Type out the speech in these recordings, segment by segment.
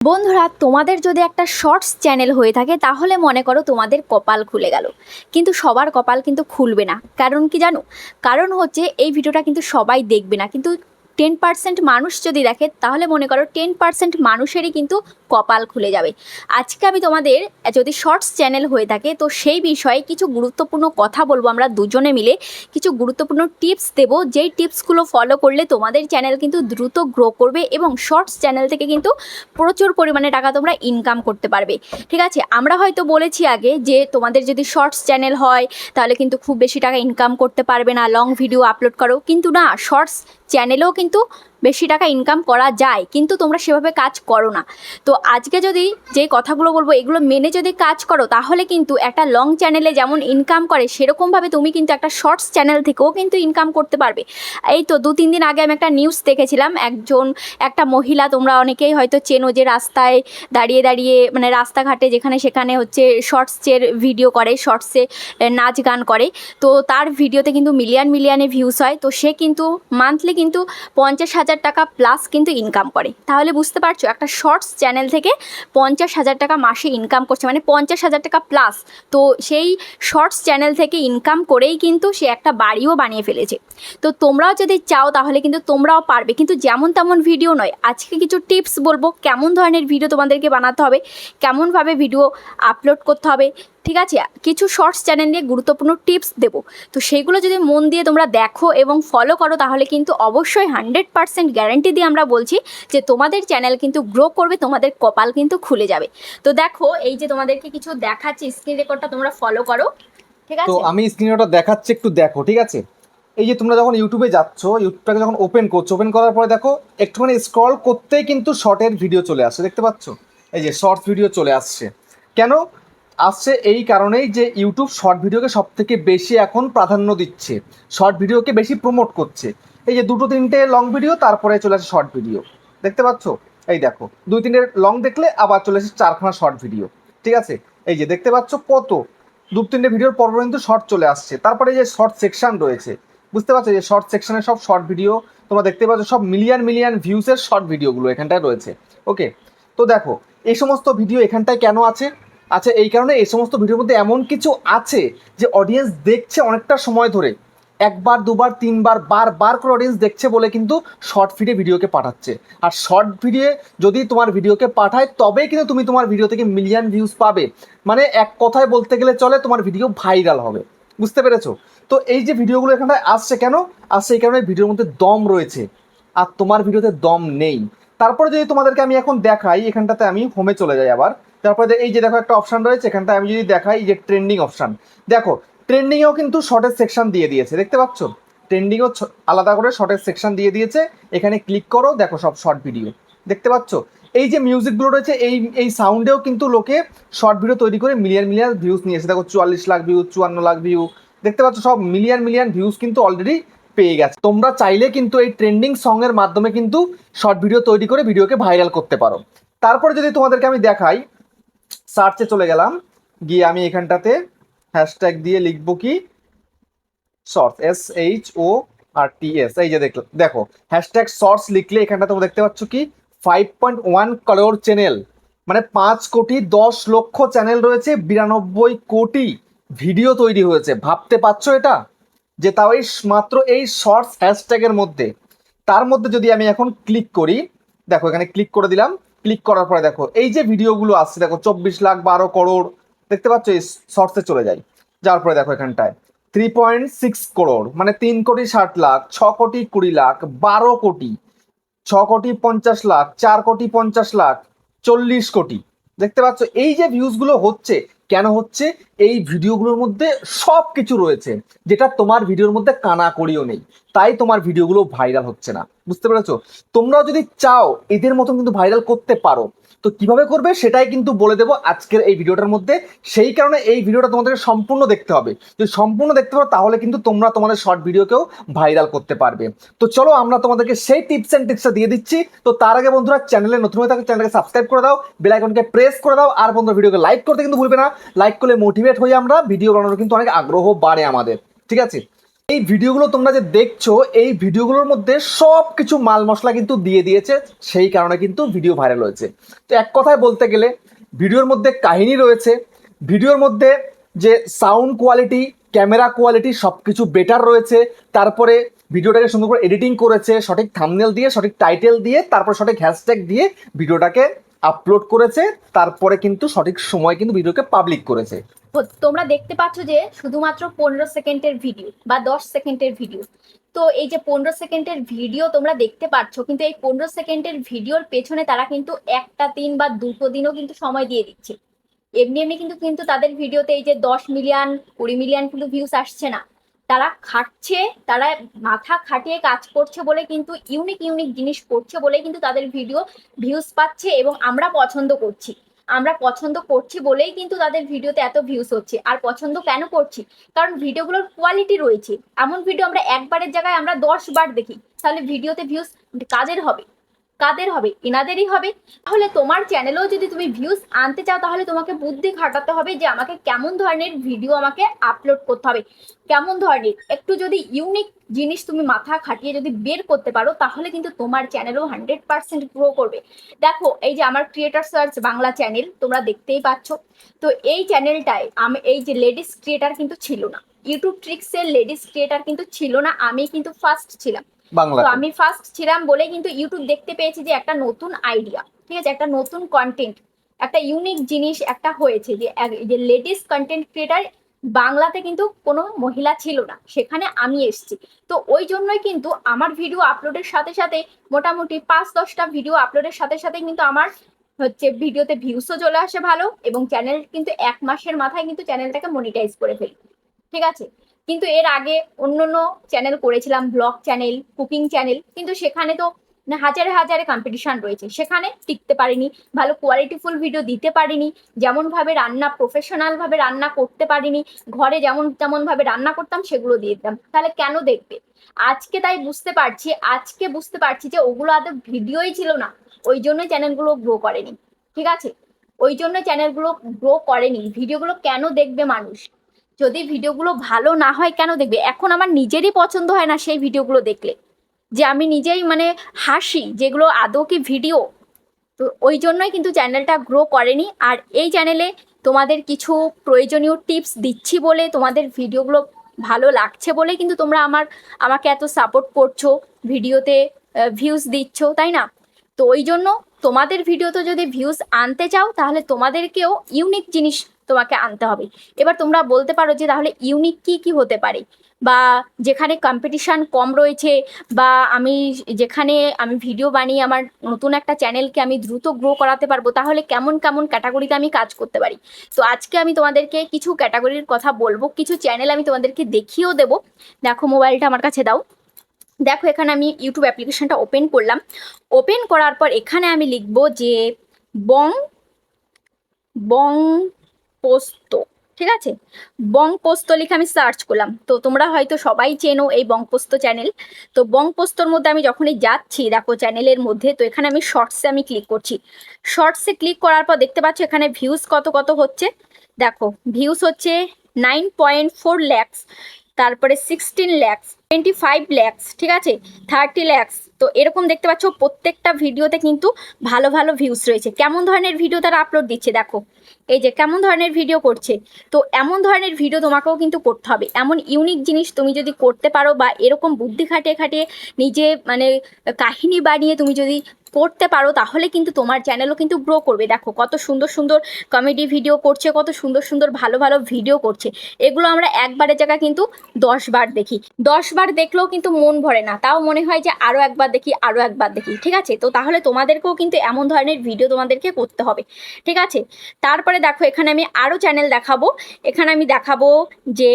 বন্ধুরা, তোমাদের যদি একটা শর্টস চ্যানেল হয়ে থাকে তাহলে মনে করো তোমাদের কপাল খুলে গেল। কিন্তু সবার কপাল কিন্তু খুলবে না। কারণ কি জানো? কারণ হচ্ছে এই ভিডিওটা কিন্তু সবাই দেখবে না, কিন্তু 10% মানুষ যদি দেখে তাহলে মনে করো 10% মানুষেরই কিন্তু কপাল খুলে যাবে। আজকে আমি তোমাদের যদি শর্টস চ্যানেল হয়ে থাকে তো সেই বিষয়ে কিছু গুরুত্বপূর্ণ কথা বলবো। আমরা দুজনে মিলে কিছু গুরুত্বপূর্ণ টিপস দেবো, যেই টিপসগুলো ফলো করলে তোমাদের চ্যানেল কিন্তু দ্রুত গ্রো করবে এবং শর্টস চ্যানেল থেকে কিন্তু প্রচুর পরিমাণে টাকা তোমরা ইনকাম করতে পারবে। ঠিক আছে, আমরা হয়তো বলেছি আগে যে তোমাদের যদি শর্টস চ্যানেল হয় তাহলে কিন্তু খুব বেশি টাকা ইনকাম করতে পারবে না, লং ভিডিও আপলোড করো, কিন্তু না, শর্টস চ্যানেলেও কিন্তু বেশি টাকা ইনকাম করা যায়, কিন্তু তোমরা সেভাবে কাজ করো না। তো আজকে যদি যে কথাগুলো বলবো এগুলো মেনে যদি কাজ করো তাহলে কিন্তু একটা লং চ্যানেলে যেমন ইনকাম করে সেরকমভাবে তুমি কিন্তু একটা শর্টস চ্যানেল থেকেও কিন্তু ইনকাম করতে পারবে। এই তো 2-3 দিন আগে আমি একটা নিউজ দেখেছিলাম, একটা মহিলা, তোমরা অনেকেই হয়তো চেনো, যে রাস্তায় দাঁড়িয়ে দাঁড়িয়ে মানে রাস্তাঘাটে যেখানে সেখানে হচ্ছে শর্টসের ভিডিও করে, শর্টসে নাচ গান করে। তো তার ভিডিওতে কিন্তু মিলিয়নে ভিউজ হয়। তো সে কিন্তু মান্থলি কিন্তু 50,000 টাকা প্লাস কিন্তু ইনকাম করে। তাহলে বুঝতে পারছো, একটা শর্টস চ্যানেল থেকে 50,000 টাকা মাসে ইনকাম করছে, মানে 50,000 টাকা প্লাস। তো সেই শর্টস চ্যানেল থেকে ইনকাম করেই কিন্তু সে একটা বাড়িও বানিয়ে ফেলেছে। তো তোমরাও যদি চাও তাহলে কিন্তু তোমরাও পারবে, কিন্তু যেমন তেমন ভিডিও নয়। আজকে কিছু টিপস বলবো কেমন ধরনের ভিডিও তোমাদেরকে বানাতে হবে, কেমনভাবে ভিডিও আপলোড করতে হবে। ঠিক আছে, কিছু শর্টস চ্যানেল নিয়ে গুরুত্বপূর্ণ টিপস দেবো। তো সেইগুলো যদি মন দিয়ে তোমরা দেখো এবং ফলো করো তাহলে কিন্তু অবশ্যই 100% গ্যারান্টি দিয়ে আমরা বলছি যে তোমাদের চ্যানেল কিন্তু গ্রো করবে, তোমাদের কপাল কিন্তু খুলে যাবে। তো দেখো, এই যে তোমাদেরকে কিছু দেখাচ্ছি, স্ক্রিন রেকর্ডটা তোমরা ফলো করো। ঠিক তো আছে, আমি স্ক্রিনটা দেখাচ্ছি, একটু দেখো। ঠিক আছে, এই যে তোমরা যখন ইউটিউবে যাচ্ছ, ইউটিউবটাকে যখন ওপেন করছো, ওপেন করার পরে দেখো একটুখানি স্ক্রল করতেই কিন্তু শর্টের ভিডিও চলে আসছে, দেখতে পাচ্ছ? এই যে শর্টস ভিডিও চলে আসছে। কেন আসছে? এই কারণেই যে ইউটিউব শর্ট ভিডিওকে সব থেকে বেশি এখন প্রাধান্য দিচ্ছে, শর্ট ভিডিওকে বেশি প্রমোট করছে। এই যে 2-3টে লং ভিডিও, তারপরে চলে আসে শর্ট ভিডিও, দেখতে পাচ্ছ? এই দেখো 2-3টে লং দেখলে আবার চলে আসে 4খানা শর্ট ভিডিও। ঠিক আছে, এই যে দেখতে পাচ্ছ কত 2-3টে ভিডিওর পর কিন্তু শর্ট চলে আসছে। তারপরে যে শর্ট সেকশন রয়েছে, বুঝতে পারছো? যে শর্ট সেকশনে সব শর্ট ভিডিও তোমরা দেখতে পাচ্ছ, সব মিলিয়ন ভিউসের শর্ট ভিডিওগুলো এখানটায় রয়েছে। ওকে, তো দেখো এই সমস্ত ভিডিও এখানটায় কেন আছে? আচ্ছা, এই কারণে এই সমস্ত ভিডিওর মধ্যে এমন কিছু আছে যে অডিয়েন্স দেখছে অনেকটা সময় ধরে, একবার দুবার তিনবার বারবার করে অডিয়েন্স দেখছে বলে কিন্তু শর্ট ফিডে ভিডিওকে পাঠাচ্ছে। আর শর্ট ভিডিও যদি তোমার ভিডিওকে পাঠায় তবেই কিন্তু তুমি তোমার ভিডিও থেকে মিলিয়ন ভিউজ পাবে। মানে এক কথায় বলতে গেলে চলে, তোমার ভিডিও ভাইরাল হবে। বুঝতে পেরেছো? তো এই যে ভিডিওগুলো এখানটায় আসছে কেন? আসছে এই কারণে ভিডিওর মধ্যে দম রয়েছে, আর তোমার ভিডিওতে দম নেই। তারপরে যদি তোমাদেরকে আমি এখন দেখাই, এখানটাতে আমি হোমে চলে যাই আবার। তারপরে এই যে দেখো একটা অপশান রয়েছে এখানটায়, আমি যদি দেখাই এই যে ট্রেন্ডিং অপশান, দেখো ট্রেন্ডিংয়েও কিন্তু শর্টের সেকশন দিয়ে দিয়েছে, দেখতে পাচ্ছ? ট্রেন্ডিংও আলাদা করে শর্টের সেকশন দিয়ে দিয়েছে। এখানে ক্লিক করো, দেখো সব শর্ট ভিডিও, দেখতে পাচ্ছ? এই যে মিউজিকগুলো রয়েছে, এই সাউন্ডেও কিন্তু লোকে শর্ট ভিডিও তৈরি করে মিলিয়ন ভিউজ নিয়েছে। দেখো 44 লাখ ভিউ, 54 লাখ ভিউ, দেখতে পাচ্ছ? সব মিলিয়ন ভিউজ কিন্তু অলরেডি পেয়ে গেছে। তোমরা চাইলে কিন্তু এই ট্রেন্ডিং সঙ্গের মাধ্যমে কিন্তু শর্ট ভিডিও তৈরি করে ভিডিওকে ভাইরাল করতে পারো। তারপরে যদি তোমাদেরকে আমি দেখাই, সার্চে চলে গেলাম, গিয়ে আমি এখানটাতে হ্যাশট্যাগ দিয়ে লিখবো কি শর্টস, SHORTS। এই যে দেখো হ্যাশট্যাগ শর্টস লিখলে এখানটা তোমরা দেখতে পাচ্ছ কি 5.1 করোড় চ্যানেল, মানে 5,10,00,000 চ্যানেল রয়েছে, 92 কোটি ভিডিও তৈরি হয়েছে। ভাবতে পারছো এটা? যে তাও এই মাত্র এই শর্টস হ্যাশট্যাগের মধ্যে। তার মধ্যে যদি আমি এখন ক্লিক করি, দেখো এখানে ক্লিক করে দিলাম। ক্লিক করার পরে দেখো এই যে ভিডিওগুলো আসছে, দেখো 24 লাখ, 12 করোড়, দেখতে পাচ্ছ? এই শর্টসে চলে যাই, যাওয়ার পরে দেখো এখানটায় 3.6 করোড়, মানে 3,60,00,000, 6,20,00,000, 12 কোটি, 6,50,00,000, 4,50,00,000, 40 কোটি, দেখতে পাচ্ছ? এই যে ভিউজগুলো হচ্ছে, কেন হচ্ছে? এই ভিডিওগুলোর মধ্যে সব কিছু রয়েছে যেটা তোমার ভিডিওর মধ্যে কানা করিও নেই, তাই তোমার ভিডিওগুলো ভাইরাল হচ্ছে না। বুঝতে পেরেছো? তোমরাও যদি চাও এদের মতন কিন্তু ভাইরাল করতে পারো। তো কিভাবে করবে সেটাই কিন্তু বলে দেবো আজকের এই ভিডিওটার মধ্যে। সেই কারণে এই ভিডিওটা তোমাদেরকে সম্পূর্ণ দেখতে হবে। যদি সম্পূর্ণ দেখতে পারো তাহলে কিন্তু তোমরা তোমাদের শর্ট ভিডিওকেও ভাইরাল করতে পারবে। তো চলো আমরা তোমাদেরকে সেই টিপস অ্যান্ড ট্রিক্সটা দিয়ে দিচ্ছি। তো তার আগে বন্ধুরা, চ্যানেলে নতুন হয়ে থাকলে চ্যানেলকে সাবস্ক্রাইব করে দাও, বেল আইকনকে প্রেস করে দাও, আর বন্ধুরা ভিডিওকে লাইক করতে কিন্তু ভুলবে না। লাইক করলে মোটিভেট হয়ে আমরা ভিডিও বানানোর কিন্তু অনেক আগ্রহ বাড়ে আমাদের। ঠিক আছে, এই ভিডিওগুলো তোমরা যে দেখছো, এই ভিডিওগুলোর মধ্যে সব কিছু মাল মশলা কিন্তু দিয়ে দিয়েছে, সেই কারণে কিন্তু ভিডিও ভাইরাল হয়েছে। তো এক কথায় বলতে গেলে ভিডিওর মধ্যে কাহিনী রয়েছে, ভিডিওর মধ্যে যে সাউন্ড কোয়ালিটি, ক্যামেরা কোয়ালিটি সব কিছু বেটার রয়েছে, তারপরে ভিডিওটাকে সুন্দর করে এডিটিং করেছে, সঠিক থাম্বনেল দিয়ে, সঠিক টাইটেল দিয়ে, তারপর সঠিক হ্যাশট্যাগ দিয়ে ভিডিওটাকে আপলোড করেছে, তারপরে কিন্তু সঠিক সময় কিন্তু ভিডিওকে পাবলিক করেছে। তোমরা দেখতে পাচ্ছ যে শুধুমাত্র 15 সেকেন্ডের ভিডিও বা 10 সেকেন্ডের ভিডিও। তো এই যে 15 সেকেন্ডের ভিডিও তোমরা দেখতে পাচ্ছ, কিন্তু এই 15 সেকেন্ডের ভিডিওর পেছনে তারা কিন্তু একটা দিন বা দুটো দিনও কিন্তু সময় দিয়ে দিচ্ছে। এমনি এমনি কিন্তু কিন্তু তাদের ভিডিওতে এই যে 10 মিলিয়ন 20 মিলিয়ন কিন্তু ভিউস আসছে না। তারা খাটছে, তারা মাথা খাটিয়ে কাজ করছে বলে কিন্তু ইউনিক ইউনিক জিনিস করছে বলে কিন্তু তাদের ভিডিও ভিউজ পাচ্ছে, এবং আমরা পছন্দ করছি। আমরা পছন্দ করছি বলেই কিন্তু তাদের ভিডিওতে এত ভিউজ হচ্ছে। আর পছন্দ কেন করছি? কারণ ভিডিওগুলোর কোয়ালিটি রয়েছে। এমন ভিডিও আমরা একবারের জায়গায় আমরা 10 বার দেখি, তাহলে ভিডিওতে ভিউজ কাদের হবে? কাদের হবে? এনাদেরই হবে। তাহলে তোমার চ্যানেলেও যদি তুমি ভিউজ আনতে চাও, তাহলে তোমাকে বুদ্ধি খাটাতে হবে যে আমাকে কেমন ধরনের ভিডিও আমাকে আপলোড করতে হবে, কেমন ধরনের। একটু যদি ইউনিক জিনিস তুমি মাথা খাটিয়ে যদি বের করতে পারো, তাহলে কিন্তু তোমার চ্যানেলও 100% গ্রো করবে। দেখো এই যে আমার ক্রিয়েটার সার্চ বাংলা চ্যানেল তোমরা দেখতেই পাচ্ছ। তো এই চ্যানেলটায় আমি এই যে লেডিস ক্রিয়েটার কিন্তু ছিল না, ইউটিউব ট্রিক্সের লেডিস ক্রিয়েটার কিন্তু ছিল না, আমি কিন্তু ফার্স্ট ছিলাম। তো আমি ফার্স্ট ছিলাম বলে কিন্তু ইউটিউব দেখতে পেয়েছি যে একটা নতুন আইডিয়া, ঠিক আছে, একটা নতুন কন্টেন্ট, একটা ইউনিক জিনিস একটা হয়েছে, যে লেডিস কন্টেন্ট ক্রিয়েটার বাংলাতে কিন্তু কোনো মহিলা ছিল না, সেখানে আমি এসেছি। তো ওই জন্যই কিন্তু আমার ভিডিও আপলোডের সাথে সাথে মোটামুটি 5-10টা ভিডিও আপলোডের সাথে সাথে কিন্তু আমার হচ্ছে ভিডিওতে ভিউসও চলে আসে ভালো, এবং চ্যানেল কিন্তু 1 মাসের মাথায় কিন্তু চ্যানেলটাকে মনিটাইজ করে ফেলি, ঠিক আছে। কিন্তু এর আগে অন্য অন্য চ্যানেল করেছিলাম, ব্লগ চ্যানেল, কুকিং চ্যানেল, কিন্তু সেখানে তো হাজারে হাজারে কম্পিটিশন রয়েছে, সেখানে টিকতে পারিনি, ভালো কোয়ালিটিফুল ভিডিও দিতে পারিনি, যেমন ভাবে রান্না প্রফেশনাল ভাবে রান্না করতে পারিনি, ঘরে যেমন তেমন ভাবে রান্না করতাম সেগুলো দিয়ে দিতাম, তাহলে কেন দেখবে? আজকে তাই বুঝতে পারছি যে ওগুলো আদৌ ভিডিওই ছিল না, ওই জন্যই চ্যানেলগুলো গ্রো করেনি, ঠিক আছে। ওই জন্য চ্যানেলগুলো গ্রো করেনি। ভিডিওগুলো কেন দেখবে মানুষ? যদি ভিডিওগুলো ভালো না হয় কেন দেখবে? এখন আমার নিজেরই পছন্দ হয় না সেই ভিডিওগুলো দেখলে, যে আমি নিজেই মানে হাসি, যেগুলো আদৌ কি ভিডিও। তো ওই জন্যই কিন্তু চ্যানেলটা গ্রো করেনি। আর এই চ্যানেলে তোমাদের কিছু প্রয়োজনীয় টিপস দিচ্ছি বলে, তোমাদের ভিডিওগুলো ভালো লাগছে বলে কিন্তু তোমরা আমাকে এত সাপোর্ট করছো, ভিডিওতে ভিউজ দিচ্ছ, তাই না? তো ওই জন্য তোমাদের ভিডিওতে যদি ভিউজ আনতে চাও, তাহলে তোমাদেরকেও ইউনিক জিনিস তোমাকে আনতে হবে। এবার তোমরা বলতে পারো যে তাহলে ইউনিক কি কি হতে পারে, বা যেখানে কম্পিটিশান কম রয়েছে, বা যেখানে আমি ভিডিও বানিয়ে আমার নতুন একটা চ্যানেলকে আমি দ্রুত গ্রো করাতে পারবো, তাহলে কেমন কেমন ক্যাটাগরিতে আমি কাজ করতে পারি। তো আজকে আমি তোমাদেরকে কিছু ক্যাটাগরির কথা বলবো, কিছু চ্যানেল আমি তোমাদেরকে দেখিয়েও দেবো। দেখো মোবাইলটা আমার কাছে দাও। দেখো এখানে আমি ইউটিউব অ্যাপ্লিকেশনটা ওপেন করলাম। ওপেন করার পর এখানে আমি লিখবো যে বং বং পোস্ত, ঠিক আছে। বং পোস্ত লিখে আমি সার্চ করলাম। তো তোমরা হয়তো সবাই চেনো এই বং পোস্ত চ্যানেল। তো বং পোস্তর মধ্যে আমি যখনই যাচ্ছি, দেখো চ্যানেলের মধ্যে, তো এখানে আমি শর্টসে আমি ক্লিক করছি। শর্টসে ক্লিক করার পর দেখতে পাচ্ছ এখানে ভিউজ কত কত হচ্ছে। দেখো ভিউজ হচ্ছে 9.4 lakhs, তারপরে 16 lakhs, 25 lakhs, ঠিক আছে, 30 lakhs। তো এরকম দেখতে পাচ্ছ প্রত্যেকটা ভিডিওতে কিন্তু ভালো ভালো ভিউজ রয়েছে। কেমন ধরনের ভিডিও তারা আপলোড দিচ্ছে দেখো, এই যে কেমন ধরনের ভিডিও করছে। তো এমন ধরনের ভিডিও তোমাকেও কিন্তু করতে হবে। এমন ইউনিক জিনিস তুমি যদি করতে পারো, বা এরকম বুদ্ধি খাটিয়ে খাটিয়ে নিজে মানে কাহিনী বানিয়ে তুমি যদি করতে পারো, তাহলে কিন্তু তোমার চ্যানেলও কিন্তু গ্রো করবে। দেখো কত সুন্দর সুন্দর কমেডি ভিডিও করছে, কত সুন্দর সুন্দর ভালো ভালো ভিডিও করছে। এগুলো আমরা একবারের জায়গায় কিন্তু 10 বার দেখি। 10 বার দেখলেও কিন্তু মন ভরে না, তাও মনে হয় যে আরও একবার দেখি, আরও একবার দেখি, ঠিক আছে। তো তাহলে তোমাদেরকেও কিন্তু এমন ধরনের ভিডিও তোমাদেরকে করতে হবে, ঠিক আছে। তারপরে দেখো এখানে আমি আরও চ্যানেল দেখাবো। এখানে আমি দেখাবো যে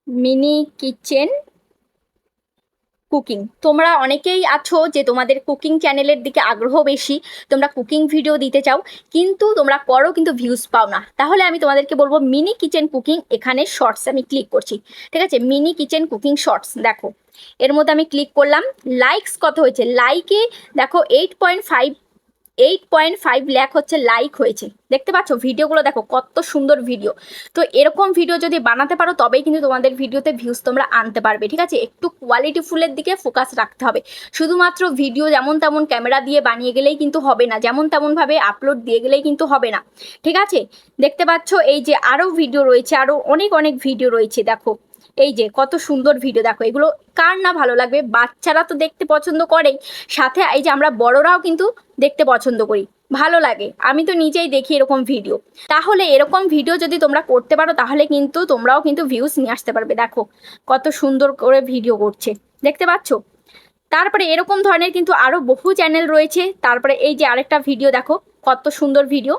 মিনি কিচেন কুকিং। তোমরা অনেকেই আছো যে তোমাদের কুকিং চ্যানেলের দিকে আগ্রহ বেশি, তোমরা কুকিং ভিডিও দিতে চাও, কিন্তু তোমরা করো কিন্তু ভিউজ পাও না। তাহলে আমি তোমাদেরকে বলবো মিনি কিচেন কুকিং। এখানে শর্টস আমি ক্লিক করছি, ঠিক আছে, মিনি কিচেন কুকিং শর্টস। দেখো এর মধ্যে আমি ক্লিক করলাম, লাইকস কত হয়েছে, লাইকে দেখো 8.5 8.5 লাখ হচ্ছে লাইক হয়েছে। দেখতে পাচ্ছ ভিডিওগুলো, দেখো কত সুন্দর ভিডিও। তো এরকম ভিডিও যদি বানাতে পারো তবেই কিন্তু তোমাদের ভিডিওতে ভিউজ তোমরা আনতে পারবে, ঠিক আছে? একটু কোয়ালিটিফুলের দিকে ফোকাস রাখতে হবে। শুধুমাত্র ভিডিও যেমন তেমন ক্যামেরা দিয়ে বানিয়ে গেলেই কিন্তু হবে না, যেমন তেমনভাবে আপলোড দিয়ে গেলেই কিন্তু হবে না, ঠিক আছে? দেখতে পাচ্ছ এই যে আরও ভিডিও রয়েছে, আরও অনেক অনেক ভিডিও রয়েছে। দেখো এই যে কত সুন্দর ভিডিও, দেখো এগুলো কার না ভালো লাগবে? বাচ্চারা তো দেখতে পছন্দ করেই, সাথে এই যে আমরা বড়রাও কিন্তু দেখতে পছন্দ করি, ভালো লাগে। আমি তো নিজেই দেখি এরকম ভিডিও। তাহলে এরকম ভিডিও যদি তোমরা করতে পারো তাহলে কিন্তু তোমরাও কিন্তু ভিউজ নিয়ে আসতে পারবে। দেখো কত সুন্দর করে ভিডিও করছে, দেখতে পাচ্ছ? তারপরে এরকম ধরনের কিন্তু আরও বহু চ্যানেল রয়েছে। তারপরে এই যে আরেকটা ভিডিও, দেখো কত সুন্দর ভিডিও,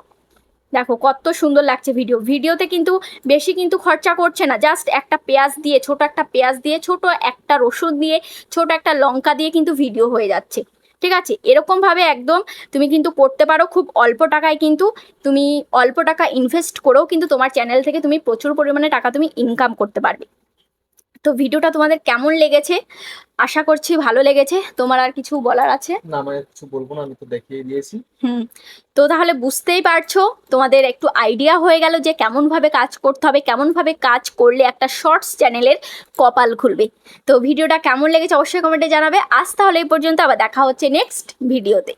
দেখো কত সুন্দর লাগছে ভিডিও। ভিডিওতে কিন্তু বেশি কিন্তু খরচা করছে না, জাস্ট একটা পেঁয়াজ দিয়ে, ছোট একটা পেঁয়াজ দিয়ে, ছোট একটা রসুন দিয়ে, ছোট একটা লঙ্কা দিয়ে কিন্তু ভিডিও হয়ে যাচ্ছে, ঠিক আছে? এরকমভাবে একদম তুমি কিন্তু করতে পারো। খুব অল্প টাকায় কিন্তু তুমি অল্প টাকা ইনভেস্ট করেও কিন্তু তোমার চ্যানেল থেকে তুমি প্রচুর পরিমাণে টাকা তুমি ইনকাম করতে পারবে। তো ভিডিওটা তোমাদের কেমন লেগেছে? আশা করছি ভালো লেগেছে। তোমার আর কিছু বলার আছে? না, আমি কিছু বলবো না, আমি তো দেখিয়ে দিয়েছি। তো তাহলে বুঝতেই পারছো, তোমাদের একটু আইডিয়া হয়ে গেল যে কেমনভাবে কাজ করতে হবে, কেমনভাবে কাজ করলে একটা শর্টস চ্যানেলের কপাল খুলবে। তো ভিডিওটা কেমন লেগেছে অবশ্যই কমেন্টে জানাবে। আজ তাহলে এই পর্যন্ত, আবার দেখা হচ্ছে নেক্সট ভিডিওতে।